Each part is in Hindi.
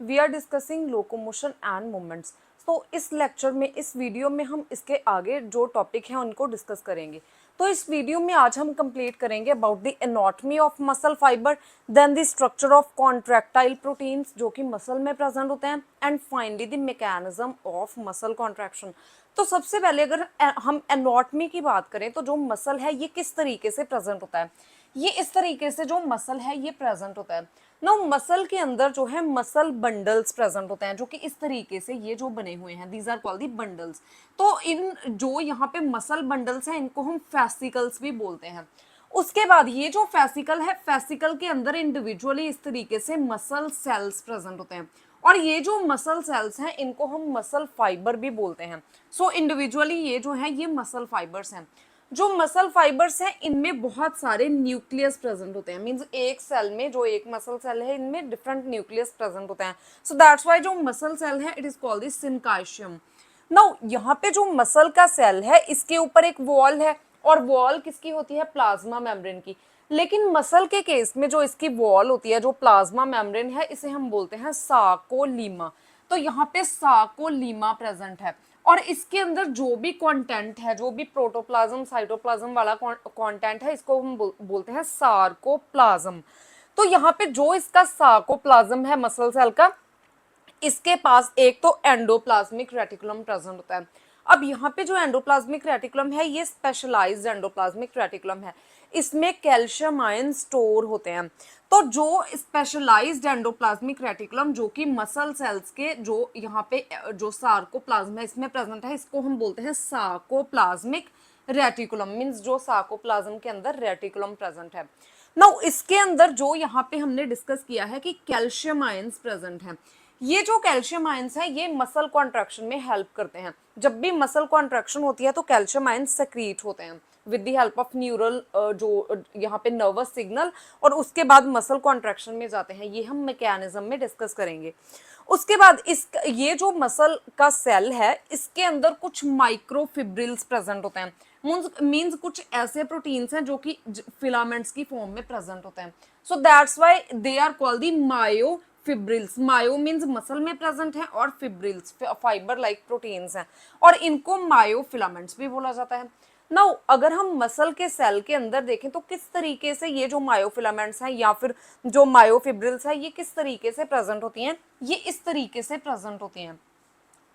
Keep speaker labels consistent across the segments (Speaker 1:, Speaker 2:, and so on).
Speaker 1: We are discussing locomotion and movements. तो इस लेक्चर में, इस वीडियो में हम इसके आगे जो टॉपिक हैं उनको डिस्कस करेंगे। तो इस वीडियो में आज हम कंप्लीट करेंगे about the anatomy of muscle fibre, then the structure of contractile proteins जो कि मसल में प्रेजेंट होते हैं, and finally the mechanism of muscle contraction. तो सबसे पहले अगर हम एनाटॉमी की बात करें तो जो मसल है ये किस तरीके से प्रेजेंट होता है, ये इस तरीके से जो मसल है ये प्रेजेंट होता है। ना मसल के अंदर जो है मसल बंडल्स प्रेजेंट होते हैं जो कि इस तरीके से ये जो बने हुए हैं, these are called the bundles. तो इन जो यहाँ पे मसल बंडल्स हैं इनको हम फेसिकल्स भी बोलते हैं। उसके बाद ये जो फेसिकल है, फेसिकल के अंदर इंडिविजुअली इस तरीके से मसल सेल्स प्रेजेंट होते हैं, और ये जो मसल सेल्स हैं इनको हम मसल फाइबर भी बोलते हैं। सो इंडिविजुअली ये जो है ये मसल फाइबर्स हैं। जो मसल फाइबर्स हैं इनमें बहुत सारे न्यूक्लियस प्रेजेंट होते हैं, मींस एक सेल में जो एक मसल सेल है इनमें डिफरेंट न्यूक्लियस प्रेजेंट होते हैं। सो दैट्स व्हाई जो मसल सेल है it is called the syncytium. Now यहाँ पे जो मसल का सेल है इसके ऊपर एक वॉल है, और वॉल किसकी होती है, प्लाज्मा मेम्ब्रेन की। लेकिन मसल के केस में जो इसकी वॉल होती है, जो प्लाज्मा मेम्ब्रेन है, इसे हम बोलते हैं सार्कोलीमा। तो यहाँ पे सार्कोलीमा प्रेजेंट है, और इसके अंदर जो भी कंटेंट है, जो भी प्रोटोप्लाज्म साइटोप्लाज्म वाला कंटेंट है, इसको हम बोलते हैं सार्कोप्लाज्म। तो यहाँ पे जो इसका सार्कोप्लाज्म है मसल सेल का, इसके पास एक तो एंडोप्लाज्मिक रेटिकुलम प्रेजेंट होता है। अब यहाँ पे जो एंडोप्लाज्मिक रेटिकुलम है ये स्पेशलाइज्ड एंडोप्लाज्मिक रेटिकुलम है, इसमें कैल्शियम आयन स्टोर होते हैं। तो जो स्पेशलाइज्ड एंडोप्लाज्मिक रेटिकुलम जो कि मसल सेल्स के जो यहाँ पे जो सार्कोप्लाज्म है इसमें प्रेजेंट है, इसको हम बोलते हैं सार्कोप्लाज्मिक रेटिकुलम, मींस जो सार्कोप्लाज्म के अंदर रेटिकुलम प्रेजेंट है। नाउ इसके अंदर जो यहाँ पे हमने डिस्कस किया है कि कैल्शियम आयंस प्रेजेंट हैं। ये जो कैल्शियम आयंस हैं ये मसल कॉन्ट्रैक्शन में हेल्प करते हैं। जब भी मसल कॉन्ट्रैक्शन होती है तो कैल्शियम आयंस सेक्रीट होते हैं with the help of neural जो यहाँ पे नर्वस सिग्नल, और उसके बाद मसल कॉन्ट्रैक्शन में जाते हैं। ये हम मैकेनिज्म में डिस्कस करेंगे। उसके बाद इस ये जो मसल का सेल है इसके अंदर कुछ माइक्रोफिब्रिल्स प्रेजेंट होते हैं, मींस कुछ ऐसे प्रोटीन्स हैं जो कि फिलामेंट्स की फॉर्म में प्रेजेंट होते हैं। So that's why they are called the myofibrils. Myo means muscle में प्रेजेंट है, और फिब्रिल्स फाइबर लाइक प्रोटीन्स हैं, और इनको मायोफिलामेंट्स भी बोला जाता है। नाउ अगर हम मसल के सेल के अंदर देखें तो किस तरीके से ये जो मायोफिलामेंट्स हैं या फिर जो मायोफिब्रिल्स है ये किस तरीके से प्रेजेंट होती हैं, ये इस तरीके से प्रेजेंट होती हैं।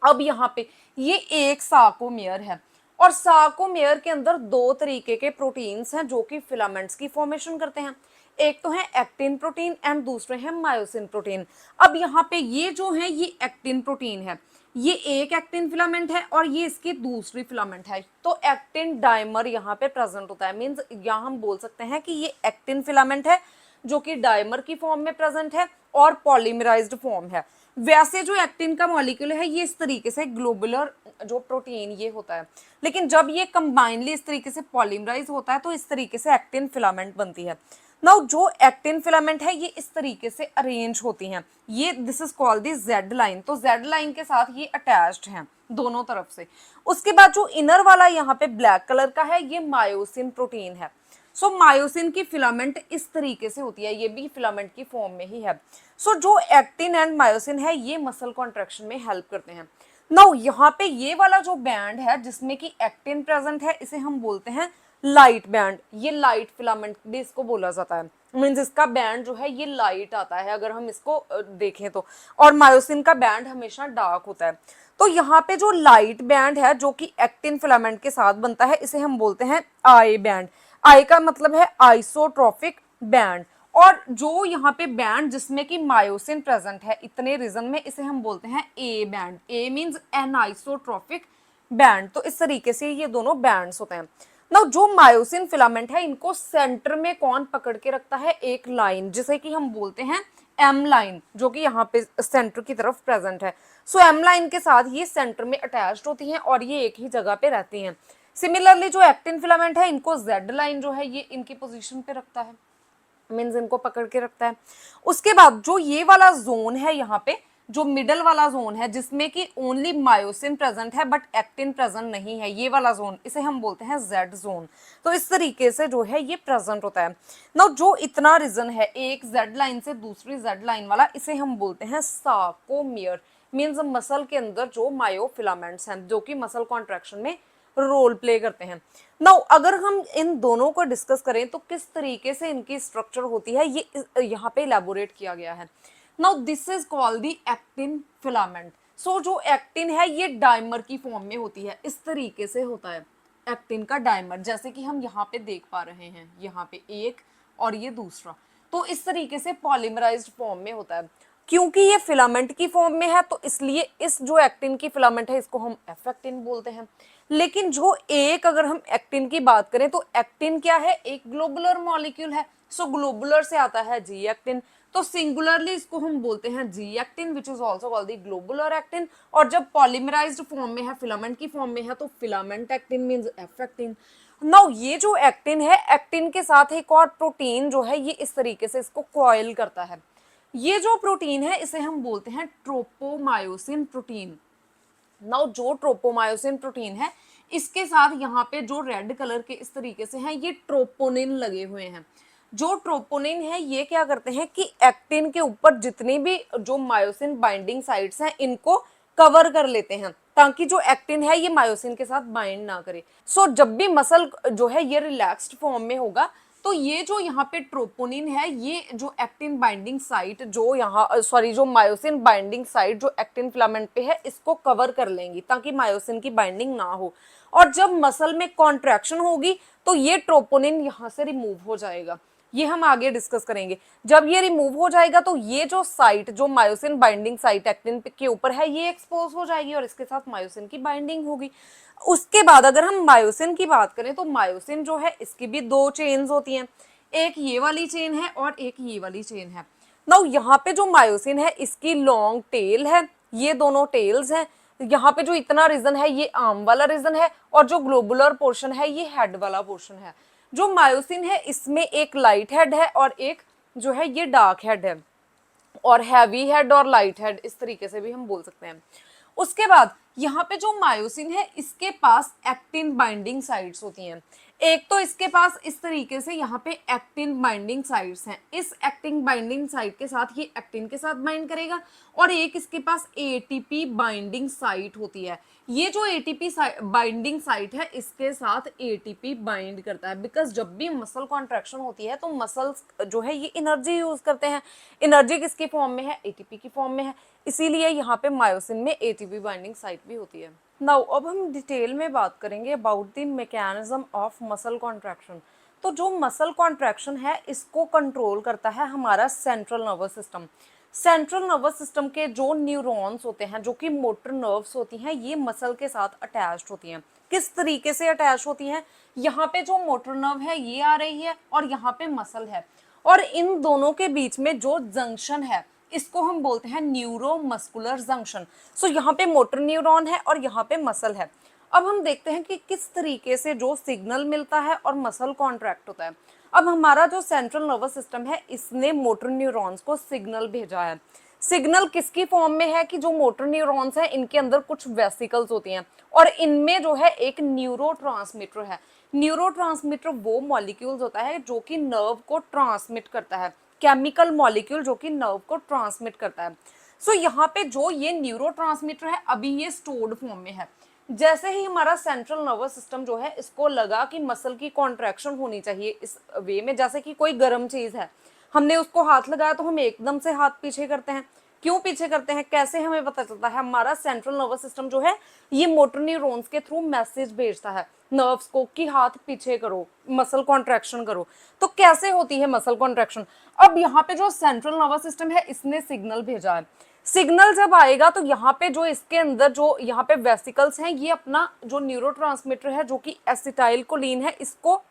Speaker 1: अब यहाँ पे ये एक सार्कोमेयर है, और सार्कोमेयर के अंदर दो तरीके के प्रोटीन्स हैं जो कि फिलामेंट्स की फॉर्मेशन करते हैं। एक तो है एक्टिन प्रोटीन एंड दूसरे हैं मायोसिन प्रोटीन। अब यहाँ पे ये जो है ये एक्टिन प्रोटीन है, ये एक एक्टिन फिलामेंट है और ये इसकी दूसरी फिलामेंट है। तो एक्टिन डायमर यहाँ पे प्रेजेंट होता है, मींस यहाँ हम बोल सकते हैं कि ये एक्टिन फिलामेंट है जो कि डायमर की फॉर्म में प्रेजेंट है और पॉलीमराइज्ड फॉर्म है। वैसे जो एक्टिन का मॉलिक्यूल है ये इस तरीके से ग्लोबुलर जो प्रोटीन ये होता है, लेकिन जब ये कंबाइनली इस तरीके से पॉलीमराइज होता है तो इस तरीके से एक्टिन फिलामेंट बनती है। नाउ जो एक्टिन फिलामेंट है ये इस तरीके से अरेंज होती हैं, ये this is called the Z line. तो जेड लाइन के साथ ये अटैच्ड हैं दोनों तरफ से। उसके बाद जो इनर वाला यहाँ पे ब्लैक कलर का है ये मायोसिन प्रोटीन है। सो मायोसिन की फिलामेंट इस तरीके से होती है, ये भी फिलामेंट की फॉर्म में ही है। सो जो एक्टिन एंड मायोसिन है ये मसल कॉन्ट्रैक्शन में हेल्प करते हैं। नाउ यहाँ पे ये वाला जो बैंड है जिसमें कि एक्टिन प्रेजेंट है इसे हम बोलते हैं लाइट बैंड। ये लाइट फिलामेंट भी इसको बोला जाता है, मींस इसका बैंड जो है ये लाइट आता है अगर हम इसको देखें तो, और मायोसिन का बैंड हमेशा डार्क होता है। तो यहाँ पे जो लाइट बैंड है जो कि एक्टिन फिलामेंट के साथ बनता है इसे हम बोलते हैं आई बैंड। आई का मतलब है आइसोट्रोपिक बैंड, और जो यहाँ पे बैंड जिसमें कि मायोसिन प्रेजेंट है इतने रीजन में इसे हम बोलते हैं A band. A means anisotropic band. तो इस तरीके से ये दोनों बैंड्स होते हैं। ना जो मायोसिन फिलामेंट है इनको सेंटर में कौन पकड़ के रखता है, एक लाइन जिसे कि हम बोलते हैं एम लाइन, जो कि यहाँ पे सेंटर की तरफ प्रेजेंट है। सो एम लाइन के साथ ये सेंटर में अटैच्ड होती हैं और ये एक ही जगह पे रहती हैं। सिमिलरली जो एक्टिन फिलामेंट है इनको जेड लाइन जो है ये इनकी पोजीशन पे रखता है, मींस इनको पकड़ के रखता है। उसके बाद जो ये वाला जोन है यहाँ पे जो मिडल वाला जोन है जिसमें कि ओनली मायोसिन प्रेजेंट है बट एक्टिन प्रेजेंट नहीं है, ये वाला जोन, इसे हम बोलते हैं जेड जोन। तो इस तरीके से जो है ये प्रेजेंट होता है। नाउ जो इतना रीजन है एक जेड लाइन से दूसरी जेड लाइन वाला, इसे हम बोलते हैं सार्कोमियर, मीन्स मसल के अंदर जो मायोफिलामेंट्स हैं जो कि मसल कॉन्ट्रैक्शन में रोल प्ले करते हैं। नाउ अगर हम इन दोनों को डिस्कस करें तो किस तरीके से इनकी स्ट्रक्चर होती है ये यहाँ पे इलेबोरेट किया गया है। Now this is called the actin filament. So जो एक्टिन है ये डायमर की फॉर्म में होती है, इस तरीके से होता है एक्टिन का डायमर, जैसे कि हम यहाँ पे देख पा रहे हैं, यहाँ पे एक और ये दूसरा। तो इस तरीके से पॉलीमराइज्ड फॉर्म में होता है। क्योंकि ये फिलामेंट की फॉर्म में है तो इसलिए इस जो एक्टिन की फिलामेंट है इसको हम एफ एक्टिन बोलते हैं। लेकिन जो एक अगर हम एक्टिन की बात करें तो एक्टिन क्या है, एक ग्लोबुलर मॉलिक्यूल है। सो ग्लोबुलर से आता है जी एक्टिन, तो सिंगुलरली इसको हम बोलते हैं G actin which is also called the globular actin. और जब पॉलीमराइज्ड फॉर्म में है, फिलामेंट की फॉर्म में है, तो filament actin means F actin. Now ये जो एक्टिन है, एक्टिन के साथ एक और प्रोटीन जो है ये इस तरीके से इसको कॉइल करता है। ये जो प्रोटीन है इसे हम बोलते हैं ट्रोपोमायोसिन प्रोटीन। नाउ जो ट्रोपोमायोसिन प्रोटीन है इसके साथ यहाँ पे जो रेड कलर के इस तरीके से हैं ये ट्रोपोनिन लगे हुए हैं। जो ट्रोपोनिन है ये क्या करते हैं कि एक्टिन के ऊपर जितनी भी जो मायोसिन बाइंडिंग साइट्स हैं इनको कवर कर लेते हैं ताकि जो एक्टिन है ये मायोसिन के साथ बाइंड ना करे। सो जब भी मसल जो है ये रिलैक्स्ड फॉर्म में होगा तो ये जो यहाँ पे ट्रोपोनिन है ये जो एक्टिन बाइंडिंग साइट जो यहाँ जो मायोसिन बाइंडिंग साइट जो एक्टिन फिलामेंट पे है इसको कवर कर लेंगी ताकि मायोसिन की बाइंडिंग ना हो। और जब मसल में कॉन्ट्रैक्शन होगी तो ये ट्रोपोनिन यहाँ से रिमूव हो जाएगा, ये हम आगे डिस्कस करेंगे। जब ये रिमूव हो जाएगा तो ये जो साइट जो मायोसिन बाइंडिंग साइट एक्टिन के ऊपर है ये एक्सपोज हो जाएगी और इसके साथ मायोसिन की बाइंडिंग होगी। उसके बाद अगर हम मायोसिन की बात करें तो मायोसिन जो है इसकी भी दो चेन्स होती हैं, एक ये वाली चेन है और एक ये वाली चेन है। नाउ यहाँ पे जो मायोसिन है इसकी लॉन्ग टेल है, ये दोनों टेल्स हैं। यहाँ पे जो इतना रीजन है ये आर्म वाला रीजन है और जो ग्लोबुलर पोर्शन है ये हेड वाला पोर्शन है। जो मायोसिन है इसमें एक लाइट हेड है और एक जो है ये डार्क हेड है, और हैवी हेड और लाइट हेड इस तरीके से भी हम बोल सकते हैं। उसके बाद यहाँ पे जो मायोसिन है इसके पास एक्टिन बाइंडिंग साइट्स होती हैं। एक तो इसके पास इस तरीके से यहाँ पे एक्टिन बाइंडिंग साइट्स हैं, इस एक्टिन बाइंडिंग साइट के साथ ये एक्टिन के साथ बाइंड करेगा, और एक इसके पास एटीपी बाइंडिंग साइट होती है। ये जो एटीपी बाइंडिंग साइट है इसके साथ एटीपी बाइंड करता है, बिकॉज जब भी मसल कॉन्ट्रैक्शन होती है तो मसल्स जो है ये एनर्जी यूज करते हैं। एनर्जी किसकी फॉर्म में है, एटीपी की फॉर्म में है, इसीलिए यहाँ पे मायोसिन में एटीपी बाइंडिंग साइट भी होती है। नाउ अब हम डिटेल में बात करेंगे about the mechanism of muscle contraction. तो जो मसल कॉन्ट्रैक्शन है इसको कंट्रोल करता है हमारा central nervous system. Central nervous system के जो न्यूरॉन्स होते हैं जो कि मोटर नर्व्स होती हैं ये मसल के साथ अटैच्ड होती हैं। किस तरीके से अटैच होती हैं, यहाँ पे जो मोटर नर्व है ये आ रही है और यहाँ पे मसल है, और इन दोनों के बीच में जो जंक्शन है इसको हम बोलते हैं न्यूरोमस्कुलर जंक्शन। सो यहाँ पे मोटर न्यूरॉन है और यहाँ पे मसल है। अब हम देखते हैं कि किस तरीके से जो सिग्नल मिलता है और मसल कॉन्ट्रैक्ट होता है। अब हमारा जो सेंट्रल नर्वस सिस्टम है इसने मोटर न्यूरॉन्स को सिग्नल भेजा है। सिग्नल किसकी फॉर्म में है कि जो मोटर न्यूरॉन्स हैं इनके अंदर कुछ वेसिकल्स होती हैं और इनमें जो है एक न्यूरोट्रांसमीटर है। न्यूरोट्रांसमीटर वो मॉलिक्यूल्स होता है जो कि नर्व को ट्रांसमिट करता है, केमिकल मॉलिक्यूल जो कि नर्व को ट्रांसमिट करता है। सो यहाँ पे जो ये न्यूरोट्रांसमीटर है अभी ये स्टोर्ड फॉर्म में है। जैसे ही हमारा सेंट्रल नर्वस सिस्टम जो है इसको लगा कि मसल की कॉन्ट्रैक्शन होनी चाहिए इस वे में, जैसे कि कोई गर्म चीज है हमने उसको हाथ लगाया तो हम एकदम से हाथ पीछे करते हैं। क्यों पीछे करते हैं, कैसे हमें पता चलता है, हमारा सेंट्रल नर्वस सिस्टम जो है ये मोटर न्यूरॉन्स के थ्रू मैसेज भेजता है नर्व्स को कि हाथ पीछे करो, मसल कॉन्ट्रैक्शन करो। तो कैसे होती है मसल कॉन्ट्रैक्शन, अब यहाँ पे जो सेंट्रल नर्वस सिस्टम है इसने सिग्नल भेजा है। सिग्नल जब आएगा तो यहाँ पे जो इसके अंदर जो यहाँ पे वेसिकल्स हैं ये अपना जो न्यूरोट्रांसमीटर है जो कि एसिटाइल कोलिन है इसको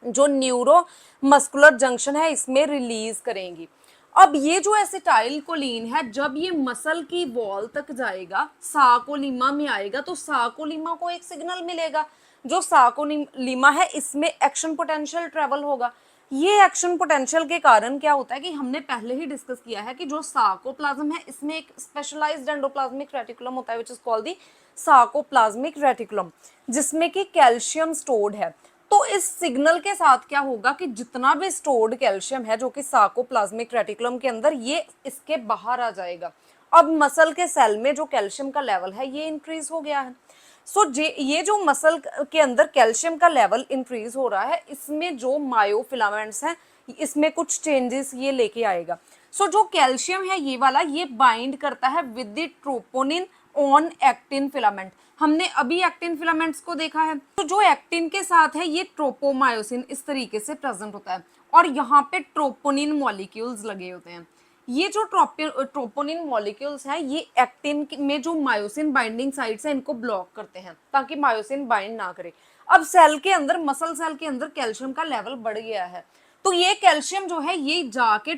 Speaker 1: जो न्यूरो मस्कुलर जंक्शन है इसमें रिलीज करेंगी। अब ये जो एसिटाइल कोलिन है जब ये मसल की वॉल तक जाएगा सार्कोलीमा में आएगा तो सार्कोलीमा को एक सिग्नल मिलेगा। जो सार्कोलीमा है इसमें एक्शन पोटेंशियल ट्रेवल होगा। ये एक्शन पोटेंशियल के कारण क्या होता है कि हमने पहले ही डिस्कस किया है कि जो सार्कोप्लाज्म है इसमें एक स्पेशलाइज्ड एंडोप्लाज्मिक रेटिकुलम होता है which is called the sarcoplasmic reticulum, जिसमें कि कैल्शियम स्टोर्ड है। तो इस सिग्नल के साथ क्या होगा कि जितना भी स्टोर्ड कैल्शियम है जो कि सार्कोप्लाज्मिक रेटिकुलम के अंदर, ये इसके बाहर आ जाएगा। अब मसल के सेल में जो कैल्शियम का लेवल है ये इंक्रीज हो गया है। ये जो मसल के अंदर कैल्शियम का लेवल इंक्रीज हो रहा है, इसमें जो मायोफिलामेंट्स हैं इसमें कुछ चेंजेस ये लेके आएगा। जो कैल्शियम है ये वाला, ये बाइंड करता है with the troponin on actin filament. हमने अभी एक्टिन फिलामेंट्स को देखा है। तो जो एक्टिन के साथ है ये ट्रोपोमायोसिन इस तरीके से प्रेजेंट होता है और यहाँ पे ट्रोपोनिन मॉलिक्यूल्स लगे होते हैं। ये जो ट्रोपोनिन मॉलिक्यूल्स हैं ये एक्टिन में जो मायोसिन बाइंडिंग साइट्स हैं इनको ब्लॉक करते हैं ताकि मायोसिन बाइंड ना करे। अब सेल के अंदर, मसल सेल के अंदर कैल्शियम का लेवल बढ़ गया है, तो ये कैल्शियम जो है ये जाके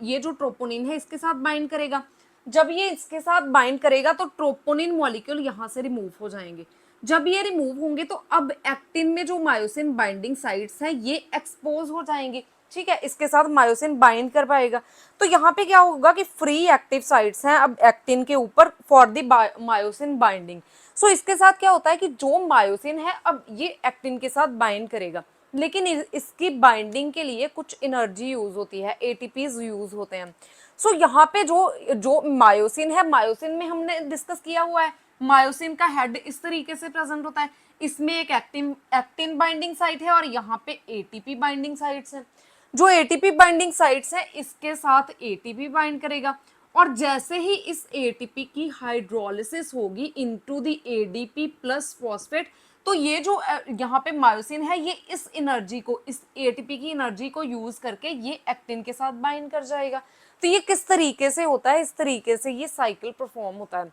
Speaker 1: ये जो ट्रोपोनिन है इसके साथ बाइंड करेगा। जब ये इसके साथ बाइंड करेगा तो ट्रोपोनिन मॉलिक्यूल यहाँ से रिमूव हो जाएंगे। जब ये रिमूव होंगे तो अब एक्टिन में जो मायोसिन बाइंडिंग साइट्स हैं ये एक्सपोज हो जाएंगे। ठीक है, इसके साथ मायोसिन बाइंड कर पाएगा। तो यहाँ पे क्या होगा कि फ्री एक्टिव साइट्स हैं अब एक्टिन के ऊपर फॉर द मायोसिन बाइंडिंग। इसके साथ क्या होता है कि जो मायोसिन है अब ये एक्टिन के साथ बाइंड करेगा, लेकिन इसकी बाइंडिंग के लिए कुछ एनर्जी यूज होती है, एटीपीज यूज होते हैं। यहाँ पे जो जो मायोसिन है, मायोसिन में हमने डिस्कस किया हुआ है, मायोसिन का हेड इस तरीके से प्रेजेंट होता है। इसमें एक एक्टिन बाइंडिंग साइट है और यहाँ पे एटीपी बाइंडिंग साइट्स हैं। जो एटीपी बाइंडिंग साइट्स है इसके साथ एटीपी बाइंड करेगा और जैसे ही इस एटीपी की हाइड्रोलिसिस होगी into the ADP plus phosphate, तो ये जो यहाँ पे मायोसिन है ये इस एनर्जी को, इस एटीपी की एनर्जी को यूज करके ये एक्टिन के साथ बाइंड कर जाएगा। तो ये किस तरीके से होता है, इस तरीके से ये साइकिल परफॉर्म होता है।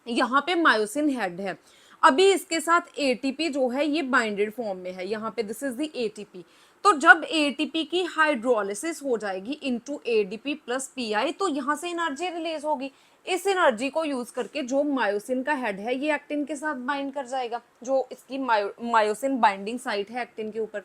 Speaker 1: यहाँ पे मायोसिन हेड है, अभी इसके साथ एटीपी जो है ये बाइंडेड फॉर्म में है, यहाँ पे दिस इज द एटीपी। तो जब एटीपी की हाइड्रोलिसिस हो जाएगी इनटू एडीपी प्लस पीआई, तो यहाँ से एनर्जी रिलीज होगी। इस एनर्जी को यूज करके जो मायोसिन का हेड है ये एक्टिन के साथ बाइंड कर जाएगा, जो इसकी मायोसिन बाइंडिंग साइट है एक्टिन के ऊपर।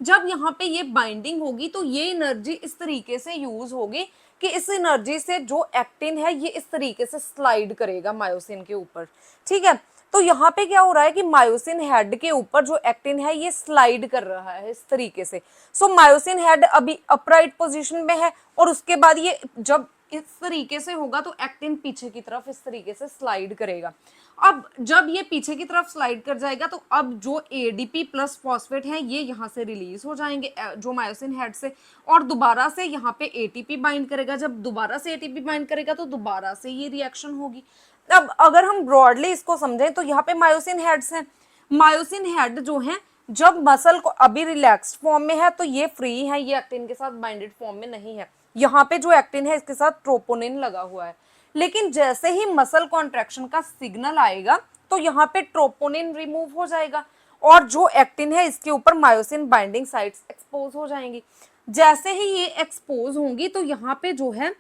Speaker 1: जब यहाँ पे ये बाइंडिंग होगी तो ये एनर्जी इस तरीके से यूज होगी कि इस एनर्जी से जो एक्टिन है ये इस तरीके से स्लाइड करेगा मायोसिन के ऊपर। ठीक है, तो यहाँ पे क्या हो रहा है कि मायोसिन हेड के ऊपर जो एक्टिन है ये स्लाइड कर रहा है इस तरीके से। मायोसिन हेड अभी अपराइट पोजीशन में है और उसके बाद ये जब इस तरीके से होगा तो एक्टिन पीछे की तरफ इस तरीके से स्लाइड करेगा। अब जब ये पीछे की तरफ स्लाइड कर जाएगा तो अब जो एडीपी प्लस फॉस्फेट है ये यहाँ से रिलीज हो जाएंगे जो मायोसिन हेड से, और दोबारा से यहाँ पे एटीपी बाइंड करेगा। जब दोबारा से एटीपी बाइंड करेगा तो दोबारा से ये रिएक्शन होगी। अब अगर हम ब्रॉडली इसको समझें तो यहाँ पे मायोसिन हेड्स हैं। मायोसिन हेड जो है जब मसल को अभी रिलैक्स्ड फॉर्म में है तो ये फ्री है, ये एक्टिन के साथ बाइंडेड फॉर्म में नहीं है। यहाँ पे जो एक्टिन है इसके साथ ट्रोपोनिन लगा हुआ है, लेकिन जैसे ही मसल कॉन्ट्रैक्शन का सिग्नल आएगा तो यहाँ पे ट्रोपोनिन रिमूव हो जाएगा और जो एक्टिन है इसके ऊपर मायोसिन बाइंडिंग साइट्स एक्सपोज हो जाएंगी। जैसे ही ये एक्सपोज होंगी तो यहाँ पे जो है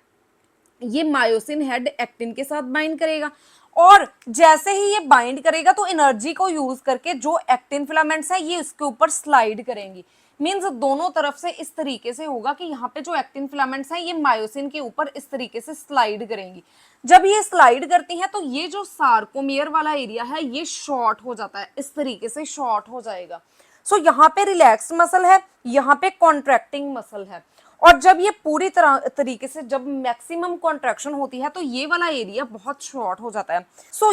Speaker 1: ये मायोसिन हेड एक्टिन के साथ बाइंड करेगा और जैसे ही ये बाइंड करेगा तो एनर्जी को यूज करके जो एक्टिन फिलामेंट्स है ये इसके ऊपर स्लाइड करेंगी। मींस दोनों तरफ से इस तरीके से होगा कि यहाँ पे जो एक्टिन फिलामेंट्स हैं ये मायोसिन के ऊपर इस तरीके से स्लाइड करेंगी। जब ये स्लाइड करती हैं तो ये जो सार्कोमियर वाला एरिया है ये शॉर्ट हो जाता है, इस तरीके से शॉर्ट हो जाएगा। यहाँ पे रिलैक्स मसल है, यहाँ पे कॉन्ट्रैक्टिंग मसल है और जब ये पूरी तरीके से जब मैक्सिमम कॉन्ट्रैक्शन होती है तो ये वाला एरिया बहुत शॉर्ट हो जाता है।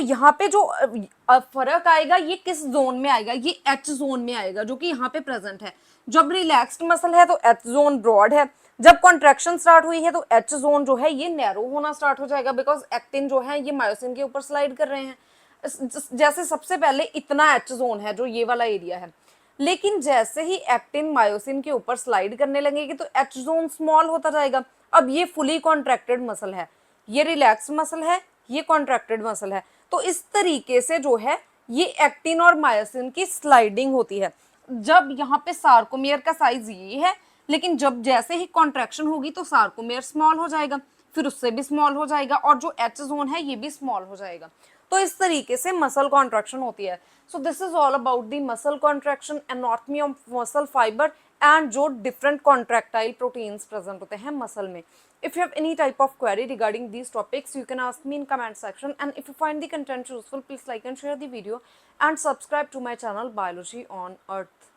Speaker 1: यहाँ पे जो फर्क आएगा ये किस जोन में आएगा, ये एच जोन में आएगा जो कि यहाँ पे प्रेजेंट है। जब रिलैक्स्ड मसल है तो एच जोन ब्रॉड है, जब कॉन्ट्रैक्शन स्टार्ट हुई है तो एच जोन जो है ये नैरो होना स्टार्ट हो जाएगा बिकॉज एक्टिन जो है ये मायोसिन के ऊपर स्लाइड कर रहे हैं। जैसे सबसे पहले इतना एच जोन है जो ये वाला एरिया है, लेकिन जैसे ही एक्टिन मायोसिन के ऊपर स्लाइड करने लगेगी तो एच जोन स्मॉल होता जाएगा। अब ये फुली कॉन्ट्रैक्टेड मसल है, ये रिलैक्स मसल है, ये कॉन्ट्रैक्टेड मसल है। तो इस तरीके से जो है ये एक्टिन और मायोसिन की स्लाइडिंग होती है। जब यहाँ पे सार्कोमियर का साइज ये है, लेकिन जब जैसे ही कॉन्ट्रैक्शन होगी तो सार्कोमियर स्मॉल हो जाएगा, फिर उससे भी स्मॉल हो जाएगा और जो एच जोन है ये भी स्मॉल हो जाएगा। तो इस तरीके से मसल कॉन्ट्रैक्शन होती है। So this is all about the muscle contraction, anatomy of muscle fibre and जो डिफरेंट कॉन्ट्रैक्टाइल प्रोटीन्स प्रेजेंट होते हैं मसल में. If you have any type of query regarding these topics, you can ask me in comment section. And if you find the content useful, please like and share the video and subscribe to my channel Biology on Earth.